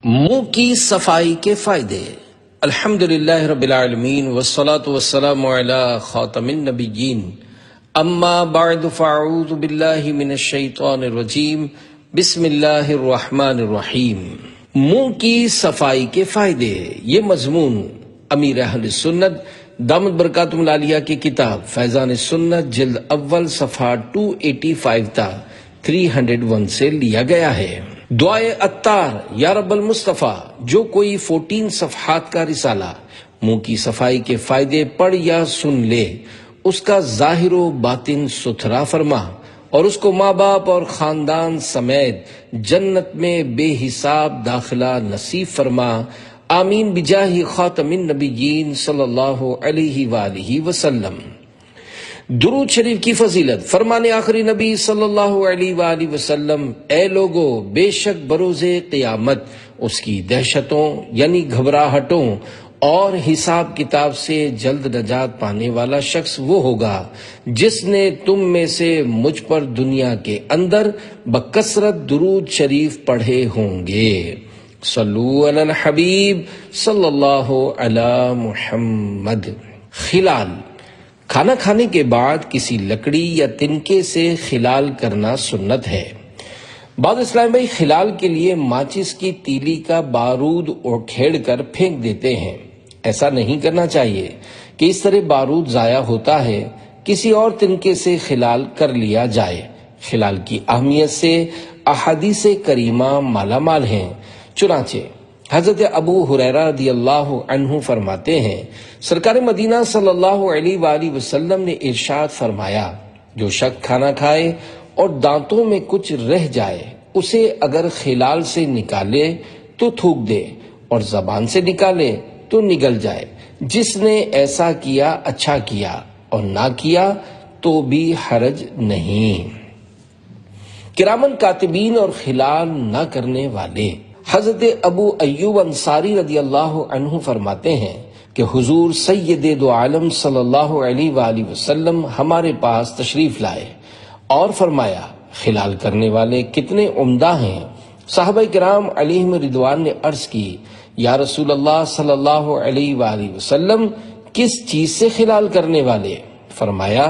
منہ کی صفائی کے فائدے۔ الحمدللہ رب العالمین والصلاة والسلام علی خاتم النبیین، اما بعد فاعوذ باللہ من الشیطان الرجیم، بسم اللہ الرحمن الرحیم۔ منہ کی صفائی کے فائدے، یہ مضمون امیر اہل سنت دامت برکاتہم العالیہ کی کتاب فیضان سنت جلد اول صفحہ 285 تا 301 سے لیا گیا ہے۔ دعائے عطار یا رب المصطفیٰ، جو کوئی 14 صفحات کا رسالہ منہ کی صفائی کے فائدے پڑھ یا سن لے، اس کا ظاہر و باطن ستھرا فرما اور اس کو ماں باپ اور خاندان سمیت جنت میں بے حساب داخلہ نصیب فرما، آمین بجاہ خاتم النبیین صلی اللہ علیہ وآلہ وسلم۔ درود شریف کی فضیلت، فرمان آخری نبی صلی اللہ علیہ وآلہ وسلم، اے لوگو، بے شک بروز قیامت اس کی دہشتوں یعنی گھبراہٹوں اور حساب کتاب سے جلد نجات پانے والا شخص وہ ہوگا جس نے تم میں سے مجھ پر دنیا کے اندر بکثرت درود شریف پڑھے ہوں گے۔ صلو علی الحبیب صلی اللہ علی محمد۔ خلال، کھانا کھانے کے بعد کسی لکڑی یا تنکے سے خلال کرنا سنت ہے۔ بعض اسلام بھائی خلال کے لیے ماچس کی تیلی کا بارود اکھیڑ کر پھینک دیتے ہیں۔ ایسا نہیں کرنا چاہیے کہ اس طرح بارود ضائع ہوتا ہے، کسی اور تنکے سے خلال کر لیا جائے۔ خلال کی اہمیت سے احادیث کریمہ مالا مال ہیں، چنانچہ حضرت ابو ہریرہ رضی اللہ عنہ فرماتے ہیں، سرکار مدینہ صلی اللہ علیہ وآلہ وسلم نے ارشاد فرمایا، جو شخص کھانا کھائے اور دانتوں میں کچھ رہ جائے، اسے اگر خلال سے نکالے تو تھوک دے اور زبان سے نکالے تو نگل جائے۔ جس نے ایسا کیا اچھا کیا، اور نہ کیا تو بھی حرج نہیں۔ کرامن کاتبین اور خلال نہ کرنے والے، حضرت ابو ایوب انصاری رضی اللہ عنہ فرماتے ہیں کہ حضور سید دو عالم صلی اللہ علیہ وآلہ وسلم ہمارے پاس تشریف لائے اور فرمایا، خلال کرنے والے کتنے عمدہ ہیں۔ صحابہ کرام علیہم رضوان نے عرض کی، یا رسول اللہ صلی اللہ علیہ وآلہ وسلم، کس چیز سے خلال کرنے والے؟ فرمایا،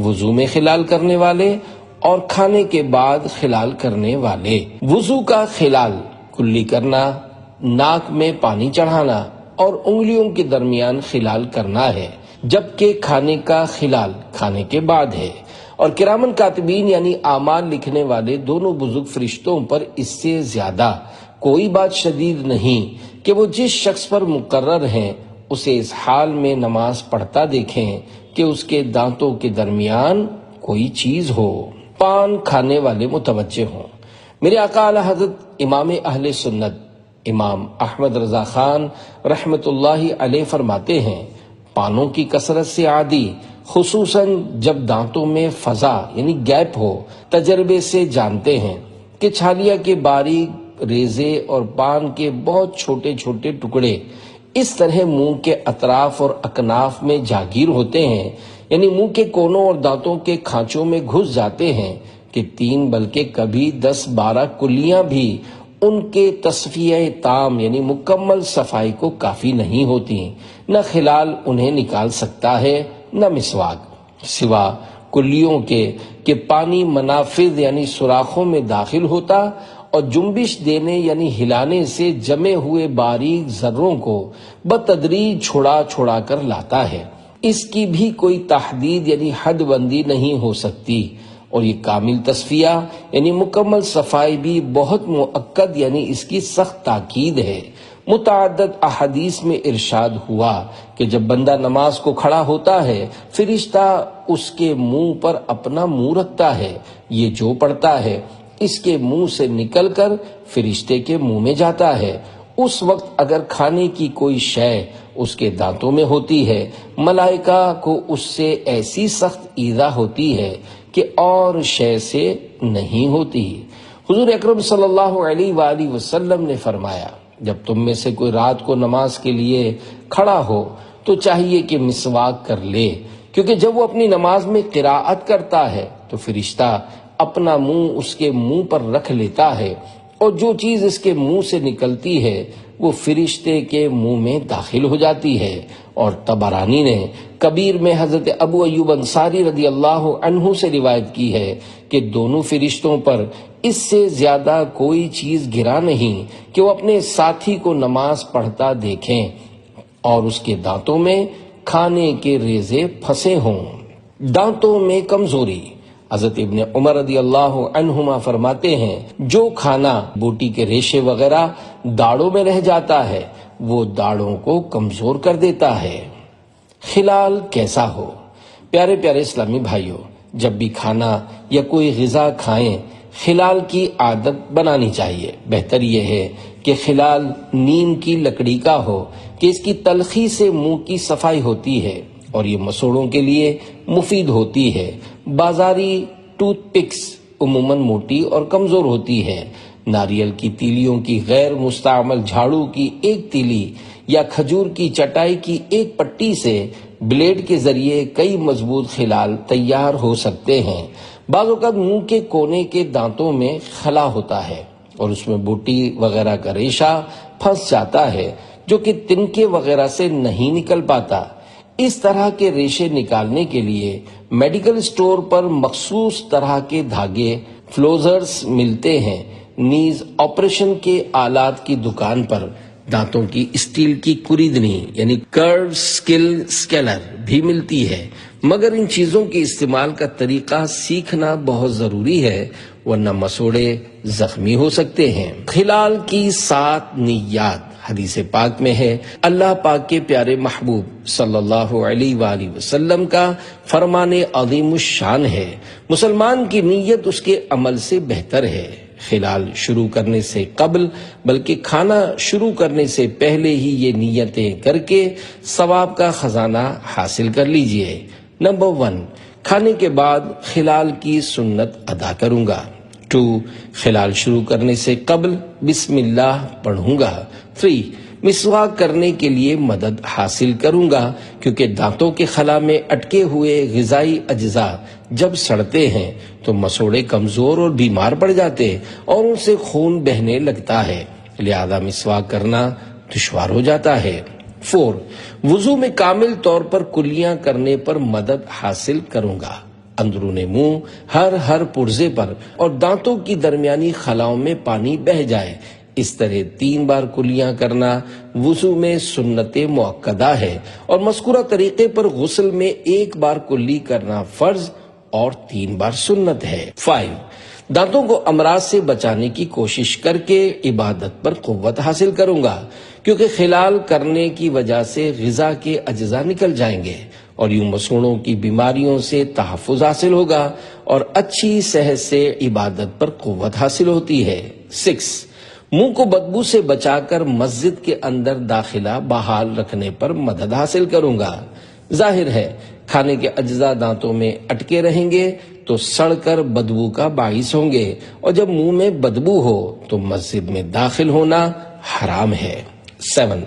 وضو میں خلال کرنے والے اور کھانے کے بعد خلال کرنے والے۔ وضو کا خلال کلی کرنا، ناک میں پانی چڑھانا اور انگلیوں کے درمیان خلال کرنا ہے، جبکہ کھانے کا خلال کھانے کے بعد ہے۔ اور کرامن کاتبین یعنی اعمال لکھنے والے دونوں بزرگ فرشتوں پر اس سے زیادہ کوئی بات شدید نہیں کہ وہ جس شخص پر مقرر ہیں اسے اس حال میں نماز پڑھتا دیکھیں کہ اس کے دانتوں کے درمیان کوئی چیز ہو۔ پان کھانے والے متوجہ ہوں۔ میرے آقا اعلی حضرت امام اہل سنت امام احمد رضا خان رحمت اللہ علیہ فرماتے ہیں، پانوں کی کثرت سے عادی، خصوصاً جب دانتوں میں فضا یعنی گیپ ہو، تجربے سے جانتے ہیں کہ چھالیا کے باریک ریزے اور پان کے بہت چھوٹے چھوٹے ٹکڑے اس طرح منہ کے اطراف اور اکناف میں جاگیر ہوتے ہیں، یعنی منہ کے کونوں اور دانتوں کے کھانچوں میں گھس جاتے ہیں کہ 3 بلکہ کبھی 10-12 کلیاں بھی ان کے تصفیہ تام یعنی مکمل صفائی کو کافی نہیں ہوتی۔ نہ خلال انہیں نکال سکتا ہے، نہ مسواک، سوا کلیوں کے کہ پانی منافذ یعنی سوراخوں میں داخل ہوتا اور جنبش دینے یعنی ہلانے سے جمے ہوئے باریک ذروں کو بتدریج چھوڑا چھوڑا کر لاتا ہے۔ اس کی بھی کوئی تحدید یعنی حد بندی نہیں ہو سکتی، اور یہ کامل تصفیہ یعنی مکمل صفائی بھی بہت مؤکد یعنی اس کی سخت تاکید ہے۔ متعدد احادیث میں ارشاد ہوا کہ جب بندہ نماز کو کھڑا ہوتا ہے، فرشتہ اس کے منہ پر اپنا منہ رکھتا ہے، یہ جو پڑھتا ہے اس کے منہ سے نکل کر فرشتے کے منہ میں جاتا ہے۔ اس وقت اگر کھانے کی کوئی شے اس کے دانتوں میں ہوتی ہے، ملائکہ کو اس سے ایسی سخت ایذا ہوتی ہے کہ اور شے سے نہیں ہوتی۔ حضور اکرم صلی اللہ علیہ وآلہ وسلم نے فرمایا، جب تم میں سے کوئی رات کو نماز کے لیے کھڑا ہو تو چاہیے کہ مسواک کر لے، کیونکہ جب وہ اپنی نماز میں قراءت کرتا ہے تو فرشتہ اپنا منہ اس کے منہ پر رکھ لیتا ہے اور جو چیز اس کے منہ سے نکلتی ہے وہ فرشتے کے منہ میں داخل ہو جاتی ہے۔ اور طبرانی نے کبیر میں حضرت ابو ایوب انصاری رضی اللہ عنہ سے روایت کی ہے کہ دونوں فرشتوں پر اس سے زیادہ کوئی چیز گرا نہیں کہ وہ اپنے ساتھی کو نماز پڑھتا دیکھیں اور اس کے دانتوں میں کھانے کے ریزے پھنسے ہوں۔ دانتوں میں کمزوری، حضرت ابن عمر رضی اللہ عنہما فرماتے ہیں جو کھانا بوٹی کے ریشے وغیرہ داڑوں میں رہ جاتا ہے وہ داڑوں کو کمزور کر دیتا ہے۔ خلال کیسا ہو؟ پیارے پیارے اسلامی بھائیوں، جب بھی کھانا یا کوئی غذا کھائیں خلال کی عادت بنانی چاہیے۔ بہتر یہ ہے کہ خلال نیم کی لکڑی کا ہو کہ اس کی تلخی سے منہ کی صفائی ہوتی ہے اور یہ مسوڑوں کے لیے مفید ہوتی ہے۔ بازاری ٹوتھ پکس عموماً موٹی اور کمزور ہوتی ہے۔ ناریل کی تیلیوں کی غیر مستعمل جھاڑو کی ایک تیلی یا کھجور کی چٹائی کی ایک پٹی سے بلیڈ کے ذریعے کئی مضبوط خلال تیار ہو سکتے ہیں۔ بعض اوقات منہ کے کونے کے دانتوں میں خلا ہوتا ہے اور اس میں بوٹی وغیرہ کا ریشہ پھنس جاتا ہے جو کہ تنکے وغیرہ سے نہیں نکل پاتا۔ اس طرح کے ریشے نکالنے کے لیے میڈیکل اسٹور پر مخصوص طرح کے دھاگے فلوزرز ملتے ہیں۔ نیز آپریشن کے آلات کی دکان پر دانتوں کی اسٹیل کی کوریدنی یعنی کرو اسکیلر بھی ملتی ہے، مگر ان چیزوں کے استعمال کا طریقہ سیکھنا بہت ضروری ہے ورنہ مسوڑے زخمی ہو سکتے ہیں۔ خلال کی 7 نیات حدیث پاک میں ہے۔ اللہ پاک کے پیارے محبوب صلی اللہ علیہ وآلہ وسلم کا فرمان عظیم الشان ہے، مسلمان کی نیت اس کے عمل سے بہتر ہے۔ خلال شروع کرنے سے قبل بلکہ کھانا شروع کرنے سے پہلے ہی یہ نیتیں کر کے ثواب کا خزانہ حاصل کر لیجئے۔ نمبر 1، کھانے کے بعد خلال کی سنت ادا کروں گا۔ 2، خلال شروع کرنے سے قبل بسم اللہ پڑھوں گا۔ 3، مسواک کرنے کے لیے مدد حاصل کروں گا کیونکہ دانتوں کے خلا میں اٹکے ہوئے غذائی اجزاء جب سڑتے ہیں تو مسوڑے کمزور اور بیمار پڑ جاتے اور ان سے خون بہنے لگتا ہے، لہذا مسواک کرنا دشوار ہو جاتا ہے۔ 4، وضو میں کامل طور پر کلیاں کرنے پر مدد حاصل کروں گا۔ اندرون منہ ہر پرزے پر اور دانتوں کی درمیانی خلاؤں میں پانی بہہ جائے، اس طرح 3 بار کلیاں کرنا وضو میں سنت مؤکدہ ہے اور مذکورہ طریقے پر غسل میں 1 بار کلی کرنا فرض اور 3 بار سنت ہے۔ 5، دانتوں کو امراض سے بچانے کی کوشش کر کے عبادت پر قوت حاصل کروں گا کیونکہ خلال کرنے کی وجہ سے غذا کے اجزاء نکل جائیں گے اور یوں مسوڑوں کی بیماریوں سے تحفظ حاصل ہوگا اور اچھی صحت سے عبادت پر قوت حاصل ہوتی ہے۔ 6، منہ کو بدبو سے بچا کر مسجد کے اندر داخلہ بحال رکھنے پر مدد حاصل کروں گا۔ ظاہر ہے کھانے کے اجزاء دانتوں میں اٹکے رہیں گے تو سڑ کر بدبو کا باعث ہوں گے اور جب منہ میں بدبو ہو تو مسجد میں داخل ہونا حرام ہے۔ 7،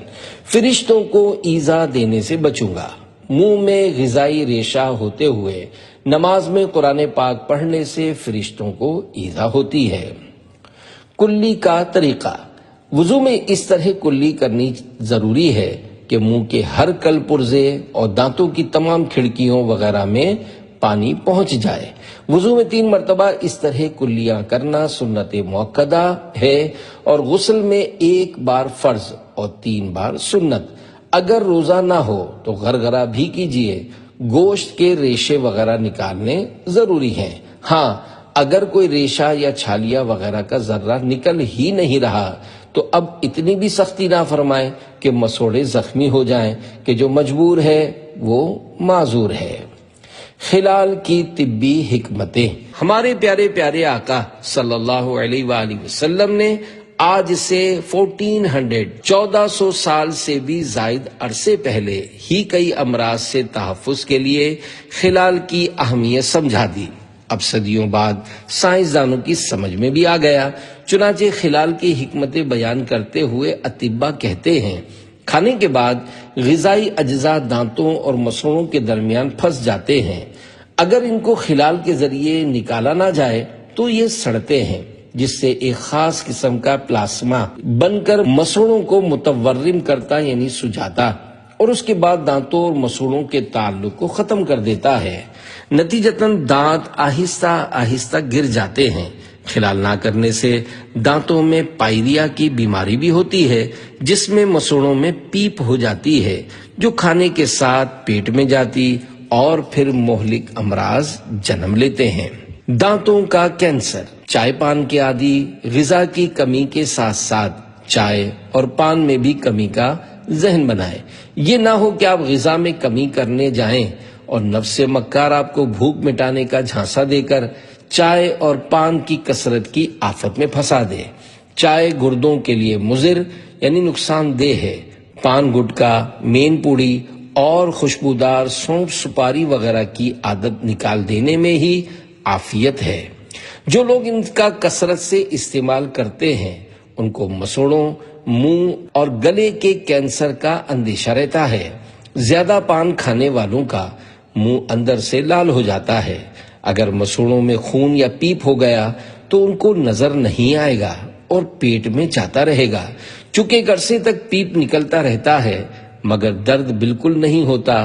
فرشتوں کو ایذا دینے سے بچوں گا۔ منہ میں غذائی ریشہ ہوتے ہوئے نماز میں قرآن پاک پڑھنے سے فرشتوں کو ایذا ہوتی ہے۔ کلی کا طریقہ، وضو میں اس طرح کلی کرنی ضروری ہے کہ منہ کے ہر کل پرزے اور دانتوں کی تمام کھڑکیوں وغیرہ میں پانی پہنچ جائے۔ وضو میں 3 مرتبہ اس طرح کلیاں کرنا سنت مؤکدہ ہے اور غسل میں 1 بار فرض اور 3 بار سنت۔ اگر روزہ نہ ہو تو غرغرہ بھی کیجیے۔ گوشت کے ریشے وغیرہ نکالنے ضروری ہیں۔ ہاں، اگر کوئی ریشہ یا چھالیا وغیرہ کا ذرہ نکل ہی نہیں رہا تو اب اتنی بھی سختی نہ فرمائیں کہ مسوڑے زخمی ہو جائیں کہ جو مجبور ہے وہ معذور ہے۔ خلال کی طبی حکمتیں، ہمارے پیارے پیارے آقا صلی اللہ علیہ وآلہ وسلم نے آج سے 1400 سال سے بھی زائد عرصے پہلے ہی کئی امراض سے تحفظ کے لیے خلال کی اہمیت سمجھا دی۔ اب صدیوں بعد سائنسدانوں کی سمجھ میں بھی آ گیا، چنانچہ خلال کی حکمتیں بیان کرتے ہوئے اطباء کہتے ہیں کھانے کے بعد غذائی اجزاء دانتوں اور مسوڑوں کے درمیان پھنس جاتے ہیں، اگر ان کو خلال کے ذریعے نکالا نہ جائے تو یہ سڑتے ہیں، جس سے ایک خاص قسم کا پلاسما بن کر مسوڑوں کو متورم کرتا یعنی سجاتا اور اس کے بعد دانتوں اور مسوڑوں کے تعلق کو ختم کر دیتا ہے۔ نتیجتاً دانت آہستہ آہستہ گر جاتے ہیں۔ خلال نہ کرنے سے دانتوں میں پائریا کی بیماری بھی ہوتی ہے، جس میں مسوڑوں میں پیپ ہو جاتی ہے جو کھانے کے ساتھ پیٹ میں جاتی اور پھر مہلک امراض جنم لیتے ہیں۔ دانتوں کا کینسر۔ چائے پان کے عادی غذا کی کمی کے ساتھ ساتھ چائے اور پان میں بھی کمی کا ذہن بنائیں۔ یہ نہ ہو کہ آپ غذا میں کمی کرنے جائیں اور نفس مکار آپ کو بھوک مٹانے کا جھانسا دے کر چائے اور پان کی کثرت کی آفت میں پھنسا دے۔ چائے گردوں کے لیے مضر یعنی نقصان دہ ہے۔ پان گٹکا، مین پوڑی اور خوشبودار سونف سپاری وغیرہ کی عادت نکال دینے میں ہی عافیت ہے۔ جو لوگ ان کا کثرت سے استعمال کرتے ہیں ان کو مسوڑوں، منہ اور گلے کے کینسر کا اندیشہ رہتا ہے۔ زیادہ پان کھانے والوں کا منہ اندر سے لال ہو جاتا ہے۔ اگر مسوڑوں میں خون یا پیپ ہو گیا تو ان کو نظر نہیں آئے گا اور پیٹ میں جاتا رہے گا۔ چونکہ ایک عرصے تک پیپ نکلتا رہتا ہے مگر درد بالکل نہیں ہوتا،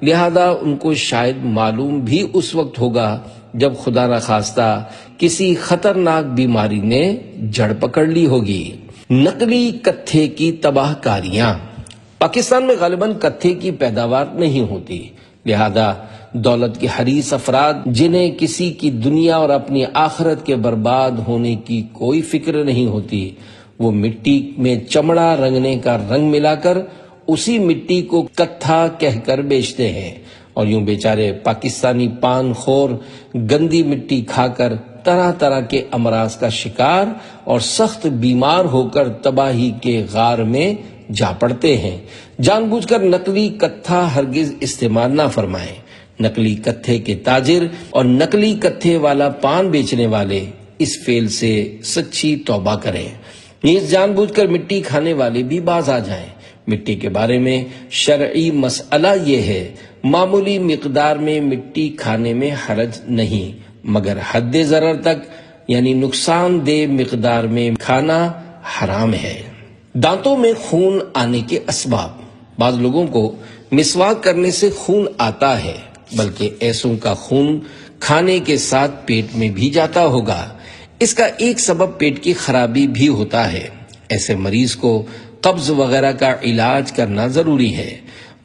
لہذا ان کو شاید معلوم بھی اس وقت ہوگا جب خدا نخواستہ کسی خطرناک بیماری نے جڑ پکڑ لی ہوگی۔ نقلی کتھے کی تباہ کاریاں۔ پاکستان میں غالباً کتھے کی پیداوار نہیں ہوتی، لہذا دولت کے حریص افراد جنہیں کسی کی دنیا اور اپنی آخرت کے برباد ہونے کی کوئی فکر نہیں ہوتی، وہ مٹی میں چمڑا رنگنے کا رنگ ملا کر اسی مٹی کو کتھا کہہ کر بیچتے ہیں اور یوں بیچارے پاکستانی پان خور گندی مٹی کھا کر طرح طرح کے امراض کا شکار اور سخت بیمار ہو کر تباہی کے غار میں جا پڑتے ہیں۔ جان بوجھ کر نقلی کتھا ہرگز استعمال نہ فرمائیں۔ نقلی کتھے کے تاجر اور نقلی کتھے والا پان بیچنے والے اس فعل سے سچی توبہ کریں۔ نیز جان بوجھ کر مٹی کھانے والے بھی باز آ جائیں۔ مٹی کے بارے میں شرعی مسئلہ یہ ہے، معمولی مقدار میں مٹی کھانے میں حرج نہیں، مگر حد ضرر تک یعنی نقصان دہ مقدار میں کھانا حرام ہے۔ دانتوں میں خون آنے کے اسباب۔ بعض لوگوں کو مسواک کرنے سے خون آتا ہے، بلکہ ایسوں کا خون کھانے کے ساتھ پیٹ میں بھی جاتا ہوگا۔ اس کا ایک سبب پیٹ کی خرابی بھی ہوتا ہے۔ ایسے مریض کو قبض وغیرہ کا علاج کرنا ضروری ہے۔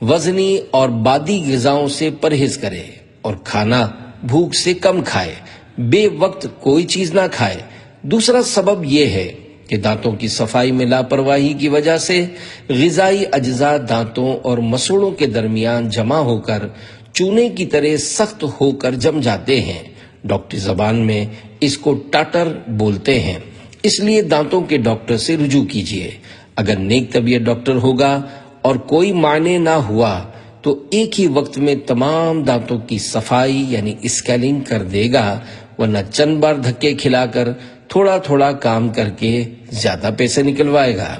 وزنی اور بادی غذاؤں سے پرہیز کرے اور کھانا بھوک سے کم کھائے، بے وقت کوئی چیز نہ کھائے۔ دوسرا سبب یہ ہے کہ دانتوں کی صفائی میں لاپرواہی کی وجہ سے غذائی اجزاء دانتوں اور مسوڑوں کے درمیان جمع ہو کر چونے کی طرح سخت ہو کر جم جاتے ہیں۔ ڈاکٹری زبان میں اس کو ٹاٹر بولتے ہیں۔ اس لیے دانتوں کے ڈاکٹر سے رجوع کیجیے۔ اگر نیک طبیعت ڈاکٹر ہوگا اور کوئی معنی نہ ہوا تو ایک ہی وقت میں تمام دانتوں کی صفائی یعنی اسکیلنگ کر دے گا، ورنہ چند بار دھکے کھلا کر تھوڑا تھوڑا کام کر کے زیادہ پیسے نکلوائے گا۔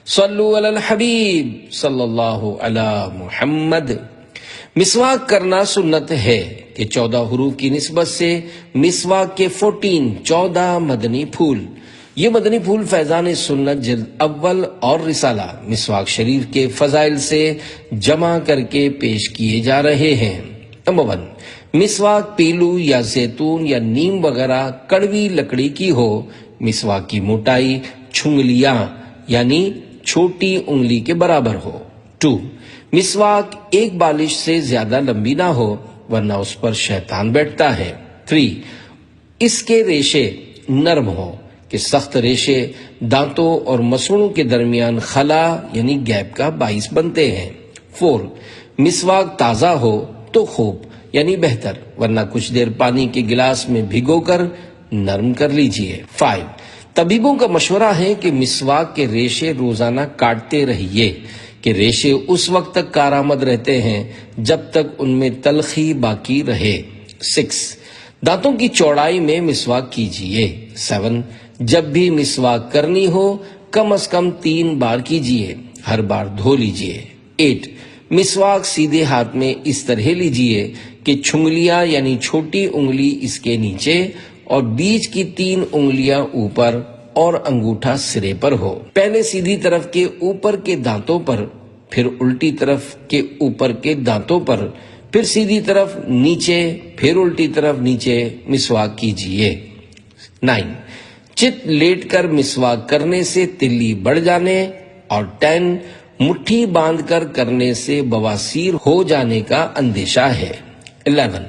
صلو علی الحبیب صلی اللہ علی محمد۔ مسواک کرنا سنت ہے کہ 14 حروف کی نسبت سے مسواک کے 14 مدنی پھول۔ یہ مدنی پھول فیضان سنت جلد اول اور رسالہ مسواک شریف کے فضائل سے جمع کر کے پیش کیے جا رہے ہیں۔ نمبر 1، مسواک پیلو یا زیتون یا نیم وغیرہ کڑوی لکڑی کی ہو۔ مسواک کی موٹائی چھنگلیاں یعنی چھوٹی انگلی کے برابر ہو۔ 2، مسواک ایک بالش سے زیادہ لمبی نہ ہو ورنہ اس پر شیطان بیٹھتا ہے۔ 3، اس کے ریشے نرم ہو کہ سخت ریشے دانتوں اور مسوڑوں کے درمیان خلا یعنی گیپ کا باعث بنتے ہیں۔ 4، مسواک تازہ ہو تو خوب یعنی بہتر، ورنہ کچھ دیر پانی کے گلاس میں بھگو کر نرم کر لیجئے۔ 5، طبیبوں کا مشورہ ہے کہ مسواک کے ریشے روزانہ کاٹتے رہیے کہ ریشے اس وقت تک کارآمد رہتے ہیں جب تک ان میں تلخی باقی رہے۔ 6، دانتوں کی چوڑائی میں مسواک کیجئے۔ 7، جب بھی مسواک کرنی ہو کم از کم 3 بار کیجئے، ہر بار دھو لیجئے۔ 8، مسواک سیدھے ہاتھ میں اس طرح لیجئے کہ چھنگلیاں یعنی چھوٹی انگلی اس کے نیچے اور بیچ کی 3 انگلیاں اوپر اور انگوٹھا سرے پر ہو۔ پہلے سیدھی طرف کے اوپر کے دانتوں پر، پھر الٹی طرف کے اوپر کے دانتوں پر، پھر سیدھی طرف نیچے، پھر الٹی طرف نیچے مسواک کیجیے۔ 9، چت لیٹ کر مسواک کرنے سے تلی بڑھ جانے، اور 10، مٹھی باندھ کر کرنے سے بواسیر ہو جانے کا اندیشہ ہے۔ 11،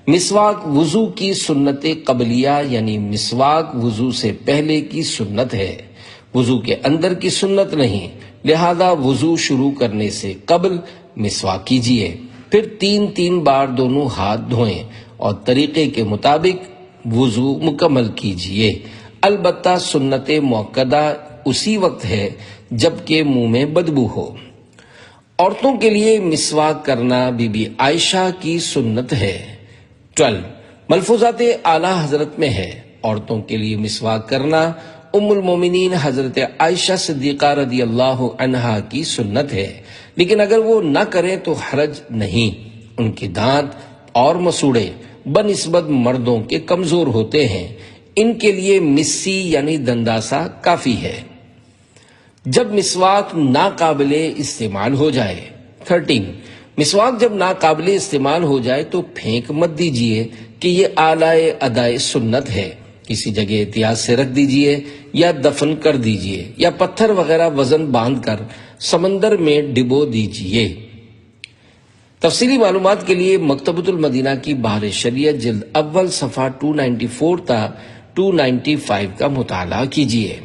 مسواک وضو کی سنت قبلیہ، یعنی مسواک وضو سے پہلے کی سنت ہے، وضو کے اندر کی سنت نہیں، لہذا وضو شروع کرنے سے قبل مسواک کیجیے، پھر 3 بار دونوں ہاتھ دھوئیں اور طریقے کے مطابق وضو مکمل کیجیے۔ البتہ سنت موقدہ اسی وقت ہے جبکہ منہ میں بدبو ہو۔ عورتوں کے لیے مسواک کرنا بی بی عائشہ کی سنت ہے۔ 12، ملفوظات اعلیٰ حضرت میں ہے، عورتوں کے لیے مسواک کرنا ام المومنین حضرت عائشہ صدیقہ رضی اللہ عنہا کی سنت ہے، لیکن اگر وہ نہ کریں تو حرج نہیں۔ ان کے دانت اور مسوڑے بنسبت مردوں کے کمزور ہوتے ہیں، ان کے لیے مسی یعنی دنداسا کافی ہے۔ جب مسواک ناقابل استعمال ہو جائے۔ 13، مسواک جب ناقابل استعمال ہو جائے تو پھینک مت دیجیے کہ یہ اعلی ادائے سنت ہے، کسی جگہ احتیاط سے رکھ دیجیے یا دفن کر دیجیے، یا پتھر وغیرہ وزن باندھ کر سمندر میں ڈبو دیجیے۔ تفصیلی معلومات کے لیے مکتبۃ المدینہ کی بحر شریعت جلد اول صفحہ 294 تا 295 کا مطالعہ کیجیے۔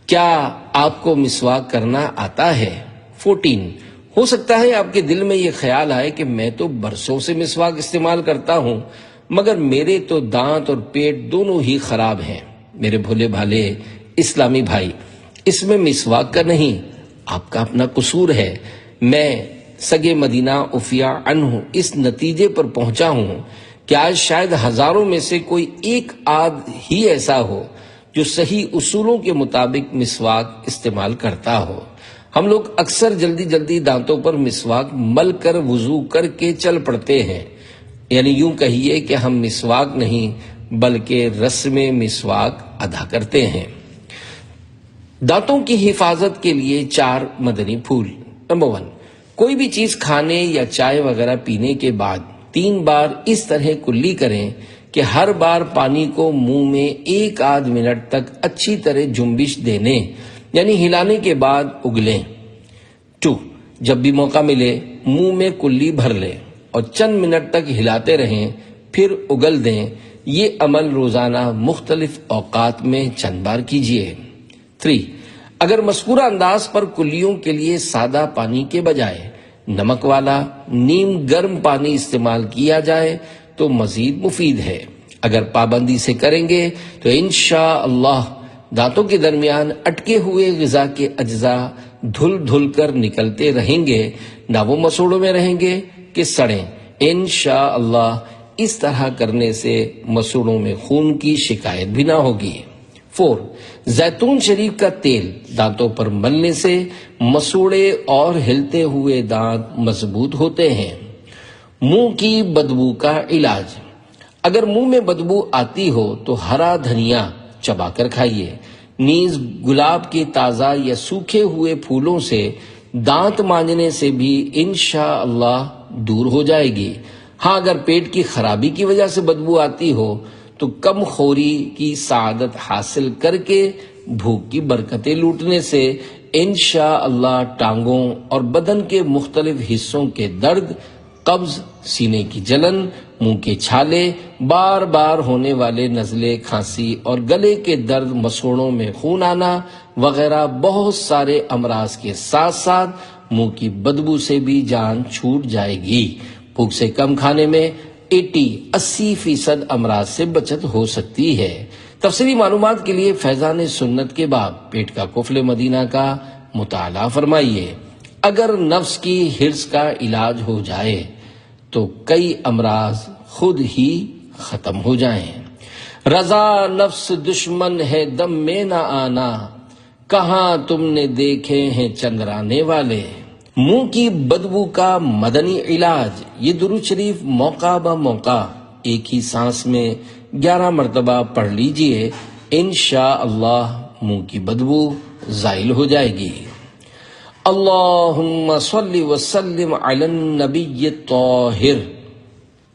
کیا آپ کو مسواک کرنا آتا ہے؟ 14، ہو سکتا ہے آپ کے دل میں یہ خیال آئے کہ میں تو برسوں سے مسواک استعمال کرتا ہوں، مگر میرے تو دانت اور پیٹ دونوں ہی خراب ہیں۔ میرے بھولے بھالے اسلامی بھائی، اس میں مسواک کا نہیں، آپ کا اپنا قصور ہے۔ میں سگے مدینہ عفیہ عنہ اس نتیجے پر پہنچا ہوں کہ آج شاید ہزاروں میں سے کوئی ایک آدھ ہی ایسا ہو جو صحیح اصولوں کے مطابق مسواک استعمال کرتا ہو۔ ہم لوگ اکثر جلدی دانتوں پر مسواک مل کر وضو کر کے چل پڑتے ہیں، یعنی یوں کہیے کہ ہم مسواک نہیں بلکہ رسم مسواک ادا کرتے ہیں۔ دانتوں کی حفاظت کے لیے 4 مدنی پھول۔ نمبر 1، کوئی بھی چیز کھانے یا چائے وغیرہ پینے کے بعد 3 بار اس طرح کلی کریں کہ ہر بار پانی کو منہ میں 1 منٹ تک اچھی طرح جنبش دینے یعنی ہلانے کے بعد اگلیں۔ 2، جب بھی موقع ملے منہ میں کلی بھر لیں اور چند منٹ تک ہلاتے رہیں، پھر اگل دیں۔ یہ عمل روزانہ مختلف اوقات میں چند بار کیجیے۔ 3، اگر مذکورہ انداز پر کلیوں کے لیے سادہ پانی کے بجائے نمک والا نیم گرم پانی استعمال کیا جائے تو مزید مفید ہے۔ اگر پابندی سے کریں گے تو انشاءاللہ دانتوں کے درمیان اٹکے ہوئے غذا کے اجزاء دھل کر نکلتے رہیں گے، نہ وہ مسوڑوں میں رہیں گے کہ سڑیں۔ انشاءاللہ اس طرح کرنے سے مسوڑوں میں خون کی شکایت بھی نہ ہوگی۔ 4، زیتون شریف کا تیل دانتوں پر ملنے سے مسوڑے اور ہلتے ہوئے دانت مضبوط ہوتے ہیں۔ منہ کی بدبو کا علاج۔ اگر منہ میں بدبو آتی ہو تو ہرا دھنیا چبا کر کھائیے، نیز گلاب کے تازہ یا سوکھے ہوئے پھولوں سے دانت مانجنے سے بھی انشاءاللہ دور ہو جائے گی۔ ہاں، اگر پیٹ کی خرابی کی وجہ سے بدبو آتی ہو تو کم خوری کی سعادت حاصل کر کے بھوک کی برکتیں لوٹنے سے انشاءاللہ ٹانگوں اور بدن کے مختلف حصوں کے درد، قبض، سینے کی جلن، منہ کے چھالے، بار بار ہونے والے نزلے، کھانسی اور گلے کے درد، مسوڑوں میں خون آنا وغیرہ بہت سارے امراض کے ساتھ ساتھ منہ کی بدبو سے بھی جان چھوٹ جائے گی۔ بھوک سے کم کھانے میں 80% امراض سے بچت ہو سکتی ہے۔ تفصیلی معلومات کے لیے فیضان سنت کے باب پیٹ کا قفل مدینہ کا مطالعہ فرمائیے۔ اگر نفس کی حرص کا علاج ہو جائے تو کئی امراض خود ہی ختم ہو جائیں۔ رضا نفس دشمن ہے دم میں نہ آنا، کہاں تم نے دیکھے ہیں چندرانے والے۔ منہ کی بدبو کا مدنی علاج۔ یہ درود شریف موقع بہ موقع ایک ہی سانس میں 11 مرتبہ پڑھ لیجئے، انشاءاللہ منہ کی بدبو زائل ہو جائے گی۔ اللہم صلی وسلم علی النبی الطاہر۔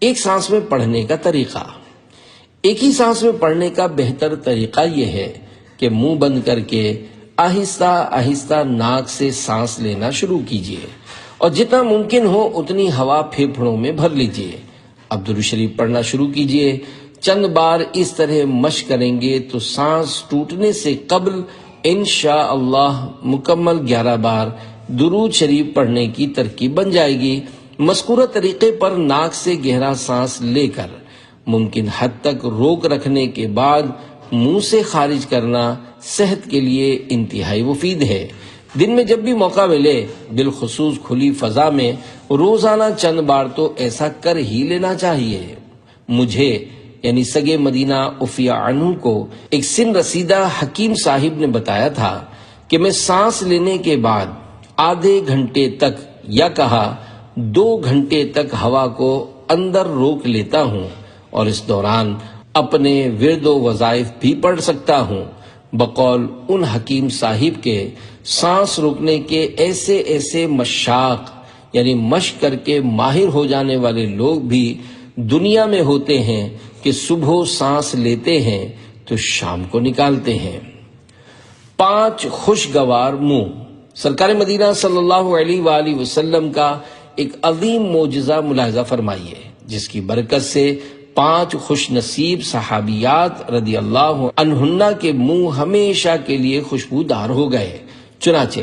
ایک سانس میں پڑھنے کا طریقہ۔ ایک ہی سانس میں پڑھنے کا بہتر طریقہ یہ ہے کہ منہ بند کر کے آہستہ آہستہ ناک سے سانس لینا شروع کیجیے اور جتنا ممکن ہو اتنی ہوا پھیپھڑوں میں بھر لیجیے۔ اب درود شریف پڑھنا شروع کیجیے۔ چند بار اس طرح مشق کریں گے تو سانس ٹوٹنے سے قبل انشاءاللہ مکمل 11 بار درود شریف پڑھنے کی ترکیب بن جائے گی۔ مذکورہ طریقے پر ناک سے گہرا سانس لے کر ممکن حد تک روک رکھنے کے بعد منہ سے خارج کرنا صحت کے لیے انتہائی مفید ہے۔ دن میں جب بھی موقع ملے، بالخصوص کھلی فضا میں، روزانہ چند بار تو ایسا کر ہی لینا چاہیے۔ مجھے یعنی سگے مدینہ عفیہ عنہ کو ایک سن رسیدہ حکیم صاحب نے بتایا تھا کہ میں سانس لینے کے بعد آدھے گھنٹے تک یا کہا 2 گھنٹے تک ہوا کو اندر روک لیتا ہوں اور اس دوران اپنے ورد و وظائف بھی پڑھ سکتا ہوں۔ بقول ان حکیم صاحب کے سانس روکنے کے ایسے مشاق یعنی مشق کر کے ماہر ہو جانے والے لوگ بھی دنیا میں ہوتے ہیں کہ صبح سانس لیتے ہیں تو شام کو نکالتے ہیں۔ 5 خوشگوار منہ۔ سرکار مدینہ صلی اللہ علیہ وآلہ وسلم کا ایک عظیم معجزہ ملاحظہ فرمائیے، جس کی برکت سے 5 خوش نصیب صحابیات رضی اللہ عنہن کے منہ ہمیشہ کے لیے خوشبودار ہو گئے۔ چنانچہ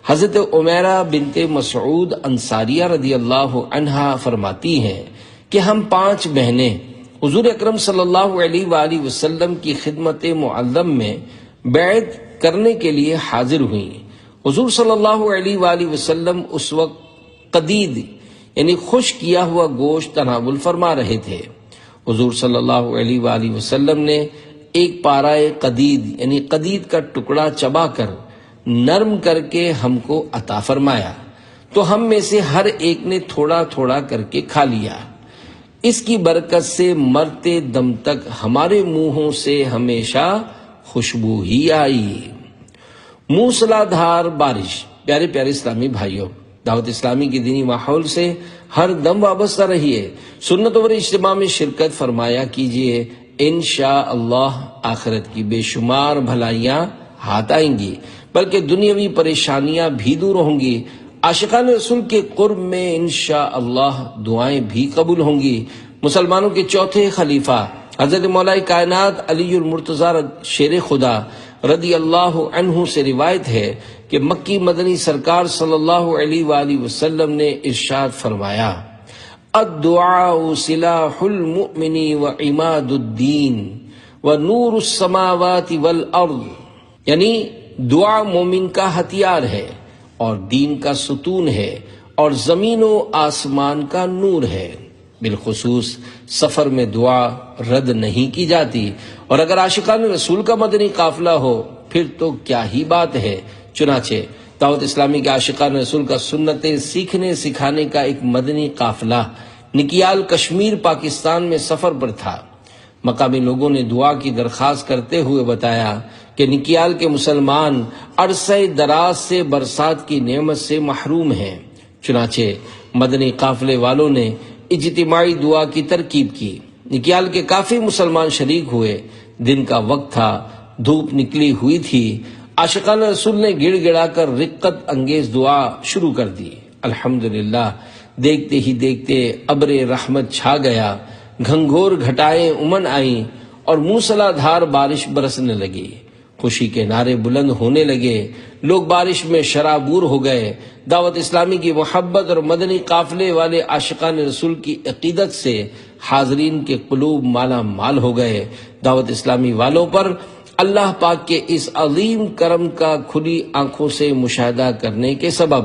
حضرت عمیرہ بنت مسعود انصاریہ رضی اللہ عنہا فرماتی ہیں کہ ہم 5 بہنیں حضور اکرم صلی اللہ علیہ وآلہ وسلم کی خدمت معظم میں بیعت کرنے کے لیے حاضر ہوئیں۔ حضور صلی اللہ علیہ وآلہ وسلم اس وقت قدید یعنی خشک کیا ہوا گوشت تناول فرما رہے تھے۔ حضور صلی اللہ علیہ وآلہ وسلم نے ایک پارائے قدید یعنی قدید کا ٹکڑا چبا کر نرم کر کے ہم کو عطا فرمایا، تو ہم میں سے ہر ایک نے تھوڑا تھوڑا کر کے کھا لیا۔ اس کی برکت سے مرتے دم تک ہمارے منہوں سے ہمیشہ خوشبو ہی آئی۔ موسلا دھار بارش۔ پیارے پیارے اسلامی بھائیوں، دعوت اسلامی کی دینی ماحول سے ہر دم وابستہ رہیے، سنت اور اجتماع میں شرکت فرمایا کیجیے، انشاءاللہ آخرت کی بے شمار بھلائیاں ہاتھ آئیں گی، بلکہ دنیاوی پریشانیاں بھی دور ہوں گی۔ عاشقان رسول کے قرب میں انشاءاللہ دعائیں بھی قبول ہوں گی۔ مسلمانوں کے چوتھے خلیفہ حضرت مولا کائنات علی المرتضیٰ شیر خدا رضی اللہ عنہ سے روایت ہے کہ مکی مدنی سرکار صلی اللہ علیہ وآلہ وسلم نے ارشاد فرمایا، الدعاء سلاح المؤمن وعماد الدین ونور السماوات والارض، یعنی دعا مومن کا ہتھیار ہے اور دین کا ستون ہے اور زمین و آسمان کا نور ہے۔ بالخصوص سفر میں دعا رد نہیں کی جاتی، اور اگر عاشقان رسول کا مدنی قافلہ ہو پھر تو کیا ہی بات ہے۔ چنانچہ دعوت اسلامی کے عاشقان رسول کا سنتیں سیکھنے سکھانے کا ایک مدنی قافلہ نکیال کشمیر پاکستان میں سفر پر تھا۔ مقامی لوگوں نے دعا کی درخواست کرتے ہوئے بتایا کہ نکیال کے مسلمان عرصہ دراز سے برسات کی نعمت سے محروم ہیں۔ چنانچہ مدنی قافلے والوں نے اجتماعی دعا کی ترکیب کی۔ نکیال کے کافی مسلمان شریک ہوئے۔ دن کا وقت تھا، دھوپ نکلی ہوئی تھی۔ عاشقان رسول نے گڑ گڑا کر رقت انگیز دعا شروع کر دی۔ الحمدللہ دیکھتے ہی دیکھتے ابر رحمت چھا گیا، گھنگھور گھٹائیں امن آئیں اور موسلا دھار بارش برسنے لگی۔ خوشی کے نعرے بلند ہونے لگے، لوگ بارش میں شرابور ہو گئے۔ دعوت اسلامی کی محبت اور مدنی قافلے والے عاشقان رسول کی عقیدت سے حاضرین کے قلوب مالا مال ہو گئے۔ دعوت اسلامی والوں پر اللہ پاک کے اس عظیم کرم کا کھلی آنکھوں سے مشاہدہ کرنے کے سبب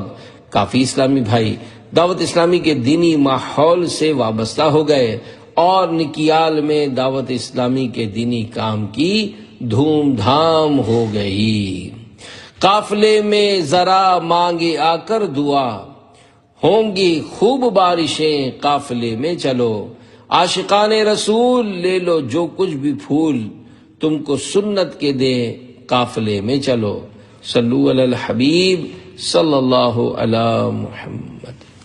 کافی اسلامی بھائی دعوت اسلامی کے دینی ماحول سے وابستہ ہو گئے اور نکیال میں دعوت اسلامی کے دینی کام کی دھوم دھام ہو گئی۔ قافلے میں ذرا مانگے آ کر دعا، ہوں گی خوب بارشیں قافلے میں چلو۔ عاشقان رسول لے لو جو کچھ بھی پھول، تم کو سنت کے دے قافلے میں چلو۔ صلو علی الحبیب صلی اللہ علی محمد۔